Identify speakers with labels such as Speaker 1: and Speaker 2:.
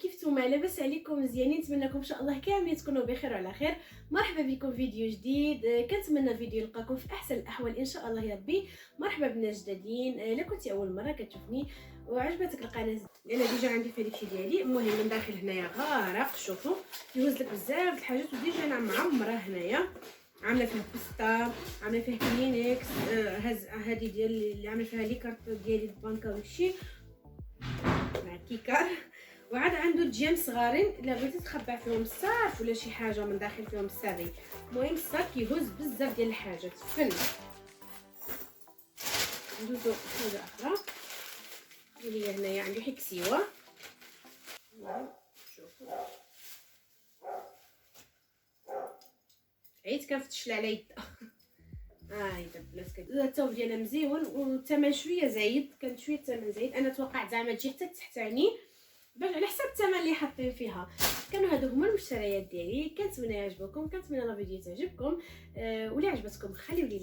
Speaker 1: كيفتوما؟ لاباس عليكم؟ مزيانين؟ نتمنىكم ان شاء الله كاملين تكونوا بخير وعلى خير. مرحبا بكم فيديو جديد. كنتمنى الفيديو يلقاكم في احسن الاحوال ان شاء الله يا ربي. مرحبا بالناس جدادين. الا كنتي اول مره كتشوفني وعجبتك القناه، انا ديجا عندي فريكشي ديالي. المهم من داخل هنايا غارق، شوفوا يهز لك بزاف الحاجات، وديجا انا معمره هنايا، عامله فيه بسطه، عامله فيه كلينكس، هذه ديال اللي عامله فيها لي كارت ديالي البنكه وداكشي مع كيكار. وعاد عنده جيم صغارين الا بغيتي تخبع فيهم الصاف ولا شي حاجه من داخل فيهم الساري. المهم الصاف كيهز بزاف ديال الحاجات فن. ندوزو حاجه اخرى اللي هي هنايا عندي حكسيوه. شوفوا عيت كنفتش على يد هايدا البلاصه الثوب ديالها مزيون والثمن شويه زايد، كان شويه الثمن زايد. انا توقعت زعما تجي حتى تحت عيني باش على حسب الثمن اللي حاطين فيها. كانوا هادو هما المشتريات ديالي. كنتمنى يعجبكم، كنتمنى لا فيديو تعجبكم. ولا عجبتكم خليوا لي